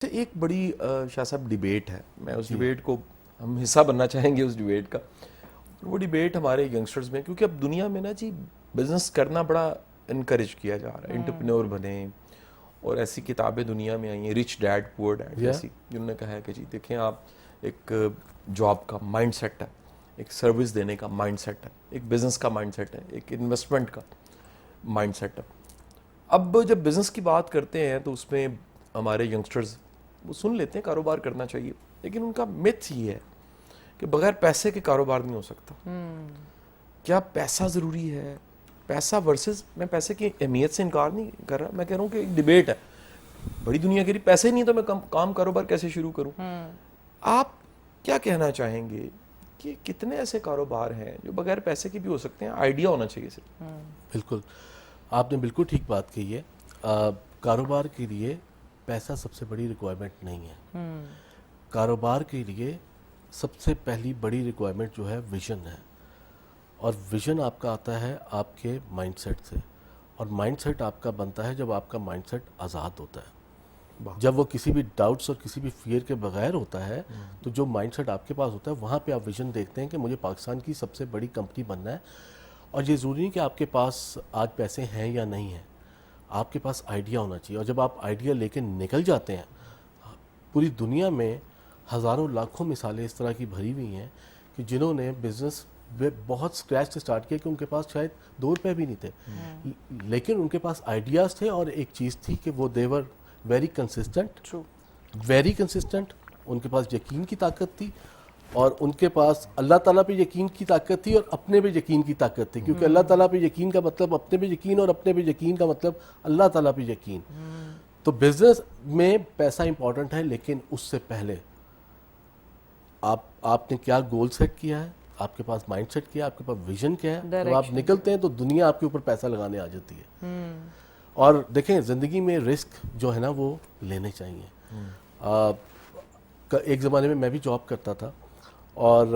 ایک بڑی شاہ صاحب ڈیبیٹ ہے، میں اس ڈیبیٹ کو ہم حصہ بننا چاہیں گے اس ڈیبیٹ کا. وہ ڈیبیٹ ہمارے ینگسٹرز میں، کیونکہ اب دنیا میں نا جی بزنس کرنا بڑا انکریج کیا جا رہا ہے، انٹرپرینور بنیں، اور ایسی کتابیں دنیا میں آئی ہیں، رچ ڈیڈ پور ڈیڈ جیسی، جنہوں نے کہا ہے کہ جی دیکھیں آپ ایک جاب کا مائنڈ سیٹ ہے، ایک سروس دینے کا مائنڈ سیٹ ہے، ایک بزنس کا مائنڈ سیٹ ہے، ایک انویسٹمنٹ کا مائنڈ سیٹ ہے. اب جب بزنس کی بات کرتے ہیں تو اس میں ہمارے ینگسٹرز وہ سن لیتے ہیں کاروبار کرنا چاہیے، لیکن ان کا متھ یہ ہے کہ بغیر پیسے کے کاروبار نہیں ہو سکتا. کیا پیسہ ضروری ہے؟ پیسہ ورسز، میں پیسے کی اہمیت سے انکار نہیں کر رہا، میں کہہ رہا ہوں کہ ایک ڈیبیٹ ہے. بڑی دنیا کہہ رہی پیسے نہیں تو میں کام کاروبار کیسے شروع کروں. آپ کیا کہنا چاہیں گے کہ کتنے ایسے کاروبار ہیں جو بغیر پیسے کے بھی ہو سکتے ہیں؟ آئیڈیا ہونا چاہیے صرف. بالکل، آپ نے بالکل ٹھیک بات کہی ہے. کاروبار کے لیے پیسہ سب سے بڑی ریکوائرمنٹ نہیں ہے. کاروبار کے لیے سب سے پہلی بڑی ریکوائرمنٹ جو ہے ویژن ہے، اور ویژن آپ کا آتا ہے آپ کے مائنڈ سیٹ سے، اور مائنڈ سیٹ آپ کا بنتا ہے جب آپ کا مائنڈ سیٹ آزاد ہوتا ہے. جب وہ کسی بھی ڈاؤٹس اور کسی بھی فیئر کے بغیر ہوتا ہے تو جو مائنڈ سیٹ آپ کے پاس ہوتا ہے وہاں پہ آپ ویژن دیکھتے ہیں کہ مجھے پاکستان کی سب سے بڑی کمپنی بننا ہے. اور یہ ضروری نہیں کہ آپ کے پاس آج پیسے ہیں یا نہیں ہیں، آپ کے پاس آئیڈیا ہونا چاہیے. اور جب آپ آئیڈیا لے کے نکل جاتے ہیں، پوری دنیا میں ہزاروں لاکھوں مثالیں اس طرح کی بھری ہوئی ہیں کہ جنہوں نے بزنس بہت اسکریچ سے سٹارٹ کیا کہ ان کے پاس شاید 2 روپے بھی نہیں تھے، لیکن ان کے پاس آئیڈیاز تھے، اور ایک چیز تھی کہ وہ دیور ویری کنسسٹنٹ، ویری کنسسٹنٹ. ان کے پاس یقین کی طاقت تھی، اور ان کے پاس اللہ تعالیٰ پہ یقین کی طاقت تھی، اور اپنے پہ یقین کی طاقت تھی، کیونکہ اللہ تعالیٰ پہ یقین کا مطلب اپنے پہ یقین، اور اپنے پہ یقین کا مطلب اللہ تعالیٰ پہ یقین. تو بزنس میں پیسہ امپورٹنٹ ہے، لیکن اس سے پہلے آپ نے کیا گول سیٹ کیا ہے، آپ کے پاس مائنڈ سیٹ کیا ہے، آپ کے پاس ویژن کیا ہے. جب آپ نکلتے ہیں تو دنیا آپ کے اوپر پیسہ لگانے آ جاتی ہے. اور دیکھیں زندگی میں رسک جو ہے نا وہ لینے چاہیے. ایک زمانے میں میں بھی جاب کرتا تھا، اور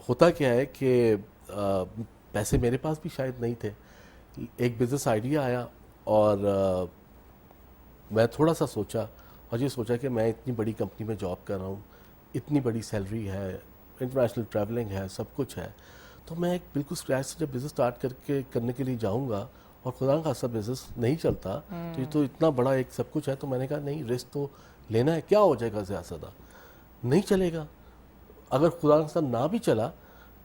ہوتا کیا ہے کہ پیسے میرے پاس بھی شاید نہیں تھے. ایک بزنس آئیڈیا آیا، اور میں تھوڑا سا سوچا، اور یہ سوچا کہ میں اتنی بڑی کمپنی میں جاب کر رہا ہوں، اتنی بڑی سیلری ہے، انٹرنیشنل ٹریولنگ ہے، سب کچھ ہے، تو میں ایک بالکل اسکریچ سے جب بزنس اسٹارٹ کرنے کے لیے جاؤں گا اور خدا نہ خاصا بزنس نہیں چلتا تو یہ تو اتنا بڑا ایک سب کچھ ہے. تو میں نے کہا نہیں، رسک تو لینا ہے. کیا ہو جائے گا زیادہ، نہیں چلے گا. اگر خدا نہ خاصا نہ بھی چلا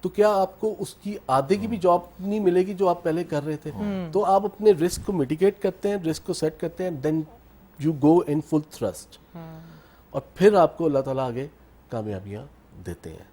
تو کیا آپ کو اس کی آدھے کی بھی جاب نہیں ملے گی جو آپ پہلے کر رہے تھے. تو آپ اپنے رسک کو میٹیگیٹ کرتے ہیں، رسک کو سیٹ کرتے ہیں، then you go in full thirst, اور پھر آپ کو اللہ تعالیٰ آگے کامیابیاں دیتے ہیں.